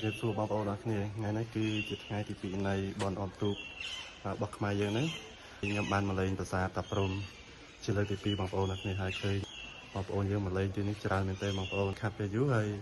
Việc xua bóng ổ nè, ngày nay cứ chụp ngày thì bị này bọn ổn tụ bọc mai dương đấy nhằm ban mà lên từ xa tập rôm chỉ lấy thì bị bóng ổ nè hai khơi bóng ổ dương mà lên thì nó tràn lên tên bóng ổ khát về dữ hay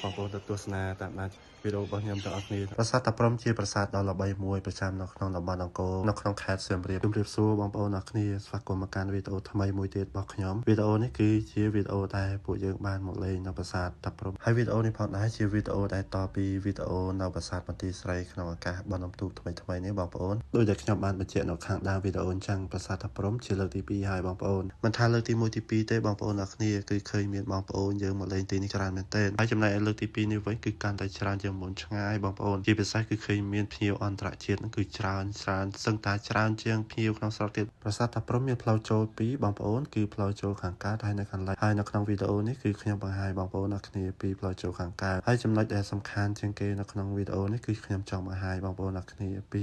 bóng ổ tập tuần tạm là video bao nhiêu tập nàyประสาทtập rôm chiaประสาทដល់ល្បីមួយប្រចាំនៅក្នុងតំបន់អង្គរនៅក្នុងខេត្តសៀមរាបជម្រាបសួរបងប្អូនអ្នកគ្នាស្វាគមន៍មកកាន់វីដេអូថ្មីមួយទៀតរបស់ខ្ញុំវីដេអូនេះគឺជាវីដេអូដែលពួកយើងបានមកលេងនៅប្រាសាទតាព្រំហើយវីដេអូនេះផងដែរជាវីដេអូដែលតពីវីដេអូនៅប្រាសាទបន្ទាយស្រីក្នុងឱកាសបន់អំទូកថ្មីនេះបងប្អូនដោយតែខ្ញុំបានបញ្ជាក់នៅខាងដើមវីដេអូអញ្ចឹងប្រាសាទតាព្រំជាលើកទី2ហើយបងប្អូនមិនថាលើកទី1ទី2ទេបងប្អូនអ្នកគ្នាគឺឃើញមានបងប្អូនយើងមកលេងទីនេះច្រើនមែនទែនហើយចំណែកលើកទី2នេះវិញគឺកាន់តែច្រើនជាងមុនឆ្ងាយបងប្អូនជាពិសេសគឺឃើញមានភ្ញៀវអន្តរជាតិហ្នឹងគឺច្រើនសឹងតែច្រើនជាងភ្ញៀវក្នុងស្រុកទៀតប្រាសាទតាព្រំមានផ្លូវចូល2បងប្អូនគឺផ្លូវចូលខាងកើតហើយនៅខាងលិចហើយនៅក្នុងវីដេអូនេះគឺខ្ញុំបង្ហាញបងប្អូនអ្នកគ្នាពីផ្លូវចូលខាងកើតហើយចំណុចដែលសំខាន់ជាងគេនៅក្នុងវីដេអូនេះគឺខ្ញុំចង់បង្ហាញបងប្អូនអ្នកគ្នាពី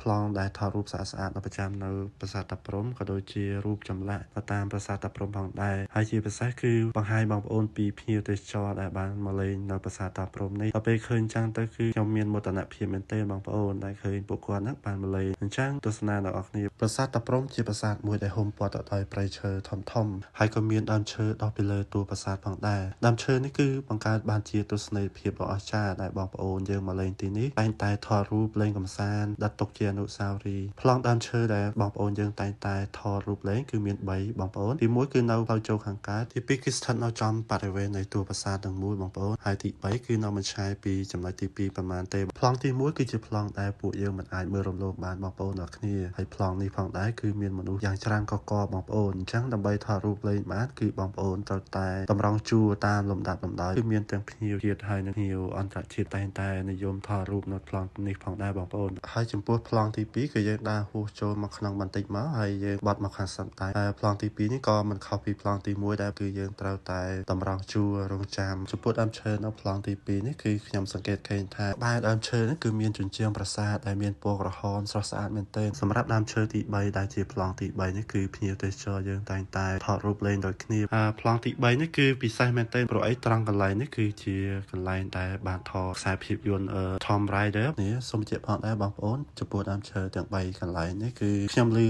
ប្លង់ដែលថតរូបស្អាតៗនៅប្រចាំនៅប្រាសាទតាព្រំក៏ដូចជារូបចម្លាក់នៅតាមប្រាសាទតាព្រំផងដែរហើយជាពិសេសគឺបង្ហាញបងប្អូនពីភ្ញៀវទេសចរដែលបានមកលេងនៅប្រាសាទតាព្រំនេះដល់ពេលឃើញចឹងទៅគឺខ្ញុំមានមោទនភាពមែនទែនបងប្អូនដែលឃើញពួកគាត់ហ្នឹងបានមកលេងអញ្ចឹងទស្សនាដល់អ្នកគ្នាប្រាសាទតាព្រំជាប្រាសាទមួយដែលហ៊ុំព័ទ្ធដោយព្រៃឈើធំហើយក៏មានដើមឈើដុះពីលើតួប្រាសាទផងដែរដើមឈើនេះគឺបង្កើតបានជាទស្សនីយភាពដ៏អស្ចារ្យដែលបងប្អូនយើងមកលេងទីនេះតែងតែថតរូបលេងកម្សាន្តដិតទុកជាអនុស្សាវរីយ៍ប្លង់ដើមឈើដែលបងប្អូនយើងតែងតែថតរូបលេងគឺមាន3បងប្អូនទី1គឺនៅផ្លូវចូលខាងកើតទី2គឺស្ថិតនៅចំបរិវេណនៃតួប្រាសាទទាំងមូលបងប្អូនហើយទី3គឺនៅមិនឆ្ងាយពីចំណុចទី2ប្រហែលទេប្លង់ទី1គឺជាប្លង់ដែលពួកយើងមិនអាចមើលរំលងបានបងប្អូនទាំងគ្នាហើយប្លង់នេះផងដែរគឺមានមនុស្សយ៉ាងច្រើនកកបងប្អូនអញ្ចឹងដើម្បីថតរូបលេងបានគឺបងប្អូនត្រូវតែតម្រង់ជួរតាមលំដាប់លំដោយគឺមានទាំងភ្ញៀវជាតិហើយនិងភ្ញៀវអន្តរជាតិតែងតែនិយមថតរូបនៅប្លង់នេះផងដែរបងប្អូនហើយចំពោះប្លង់ទី2គឺយើងដើរហួសចូលមកក្នុងបន្តិចមកហើយយើងបត់មកខាងស្ដាំដែរហើយប្លង់ទី2នេះក៏មិនខុសពីប្លង់ទី1ដែរគឺយើងត្រូវតែតម្រង់ជួររងចាំចំពោះដើមឈើនៅប្លង់ទី2នេះគឺខ្ញុំសង្កេតឃើញថាបែរដើមឈើនេះគឺមានជញ្ជាំងប្រាសាទដែលមានពណ៌ក្រហមស្រស់ស្អាតមែនទែនសម្រាប់ដើមឈើទី3ដែលជាប្លង់ទី3នេះគឺភ្ញៀវទេសចរយើងតែងតែថតរូបលេងដូចគ្នាប្លង់ទី3នេះគឺពិសេសមែនទែនព្រោះអីត្រង់កន្លែងនេះគឺជាកន្លែងដែលបានថតខ្សែភាពយន្ត Tom Raider នេះសូមបញ្ជាក់ផងដែរបងប្អូនចំពោះដើមឈើទាំង3កន្លែងនេះគឺខ្ញុំឮ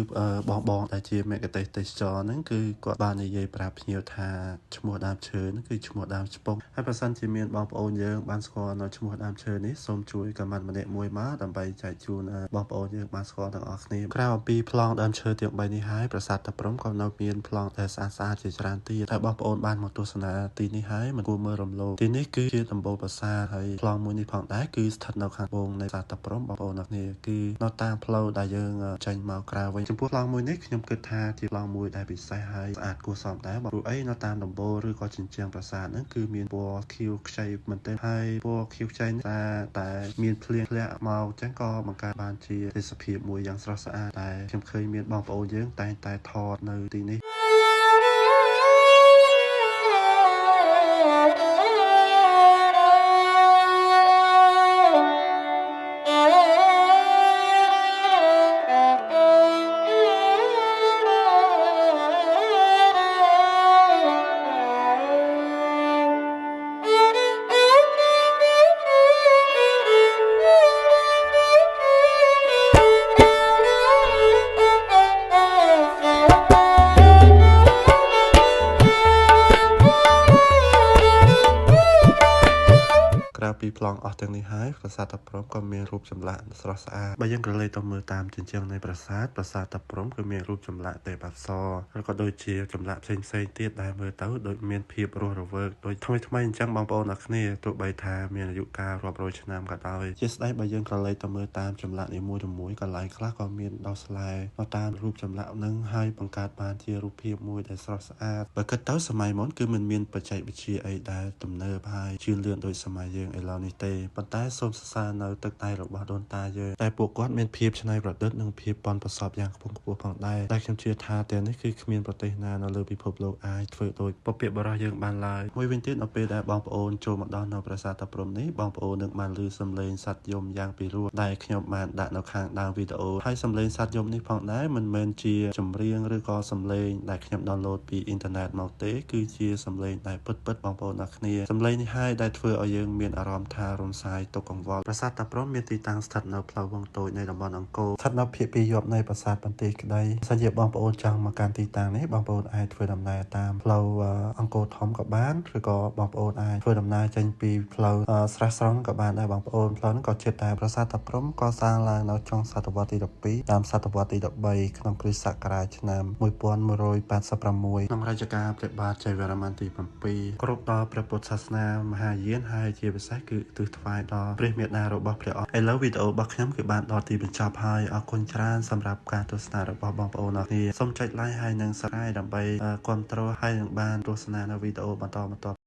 បងដែលជាមគ្គុទ្ទេសក៍ទេសចរហ្នឹងគឺគាត់បាននិយាយប្រាប់ភ្ញៀវថាឈ្មោះដើមឈើហ្នឹងគឺឈ្មោះដើមឆ្ពង់ហើយបើសិនជាមានបងប្អូនយើងបានស្គាល់នៅឈ្មោះដើមឈើនេះសូមជួយខមមិនម្នាក់មួយមកដើម្បីចែកជូនបងប្អូនយើងបានស្គាល់ទាំងអស់គ្នាក្រៅអំពីប្លង់ដើមឈើទាំង3នេះហើយប្រាសាទតាព្រំក៏នៅមានប្លង់ដែលស្អាតជាច្រើនទៀតតែបងប្អូនបានមកទស្សនាទីនេះហើយមិនគួរមើលរំលងទីនេះគឺជាដំបូលប្រាសាទហើយប្លង់មួយនេះផងដែរគឺស្ថិតនៅខាងត្បូងនៃប្រាសាទតាព្រំបងប្អូនអ្នកគ្នាគឺនៅតាមផ្លូវដែលយើងចេញមកក្រៅវិញចំពោះប្លង់មួយនេះខ្ញុំគិតថាជាប្លង់មួយដែលពិសេសហើយស្អាតគួរសមដែរព្រោះអីនៅតាមដំបូលឬក៏ជញ្ជាំងប្រាសាទហ្នឹងគឺមានពណ៌ខៀវខ្ចីមែនទែនហើយពណ៌ខៀវខ្ចីនេះតែមានភ្លៀងធ្លាក់មកចឹងក៏បង្កើតបានជាទេសភាពមួយយ៉ាងស្រស់ស្អាតដែលខ្ញុំឃើញមានបងប្អូនយើងតែងតែថតនៅទីនេះពីប្លង់អស់ទាំងនេះហើយប្រាសាទតាព្រំក៏មានរូបចម្លាក់ស្រស់ស្អាតបើយើងក្រឡេកទៅមើលតាមជញ្ជាំងនៃប្រាសាទតាព្រំគឺមានរូបចម្លាក់ទេពអប្សរហើយក៏ដូចជាចម្លាក់ផ្សេងទៀតដែលមើលទៅដូចមានភាពរស់រវើកដូចថ្មីអញ្ចឹងបងប្អូនអ្នកគ្នាទោះបីថាមានអាយុកាលរាប់រយឆ្នាំក៏ដោយជាស្ដេចបើយើងក្រឡេកទៅមើលតាមចម្លាក់នីមួយៗកន្លែងខ្លះក៏មានដោះស្លែនៅតាមរូបចម្លាក់ហ្នឹងហើយបង្កើតបានជារូបភាពមួយដែលស្រស់ស្អាតបើគិតទៅសម័យមុនគឺមិនមានបច្ចេកវិទ្យាអីដែលទំនើបហើយជឿនលឿនដូចសម័យយើងឥឡូវនេះទេប៉ុន្តែសូមសរសើរនៅទឹកដៃរបស់ដូនតាយើងតែពួកគាត់មានភាពច្នៃប្រឌិតនិងភាពប៉ិនប្រសប់យ៉ាងខ្ពង់ខ្ពស់ផងដែរតែខ្ញុំជឿថាទាំងនេះគឺគ្មានប្រទេសណានៅលើពិភពលោកអាចធ្វើដូចពពាកបរោះយើងបានឡើយមួយវិញទៀតនៅពេលដែលបងប្អូនចូលមកដល់នៅប្រាសាទតាព្រំនេះបងប្អូននឹងបានឮសំឡេងសត្វយំយ៉ាងពីរោះដែលខ្ញុំបានដាក់នៅខាងដើមវីដេអូហើយសំឡេងសត្វយំនេះផងដែរមិនមែនជាចម្រៀងឬក៏សំឡេងដែលខ្ញុំដោនឡូតពីអ៊ីនធឺណិតមកទេគឺជាសំឡេងដែលពិតបងប្អូនអ្នកគ្នាសំឡេងនេះហើយដែលធ្វើឲ្យយើងមានអារម្មណ៍ មថារុនសាយទុកកង្វល់ប្រាសាទតាព្រំមានទីតាំងស្ថិតនៅផ្លូវវងតូចនៃតំបន់អង្គរស្ថិតនៅភាគពីរយប់នៃប្រាសាទបន្ទាយក្តីបើជាបងប្អូនចង់មកកាន់ទីតាំងនេះបងប្អូនអាចធ្វើដំណើរតាមផ្លូវអង្គរធំក៏បានឬក៏បងប្អូនអាចធ្វើដំណើរចេញពីផ្លូវស្រះស្រង់ក៏បានដែរបងប្អូនផ្លូវហ្នឹងក៏ជិតដែរប្រាសាទតាព្រំកសាងឡើងនៅចុងសតវត្សទី12តាមសតវត្សទី13ក្នុងគ្រិស្តសករាជឆ្នាំ1186ក្នុងរជ្ជកាលព្រះបាទជ័យវរ្ម័នទី7គ្រប់ដល់ព្រះពុទ្ធសាសនាមហាយានហើយជាពិសេសគឺទិសថ្វាយដល់ព្រះមេដារបស់ព្រះអង្គឥឡូវវីដេអូរបស់ខ្ញុំគឺបានដល់ទីបញ្ចប់ហើយអរគុណច្រើនសម្រាប់ការទស្សនារបស់បងប្អូនអរគ្នាសូមចុច like ហើយនិង subscribe ដើម្បីគាំទ្រហើយនឹងបានទស្សនានៅវីដេអូបន្ត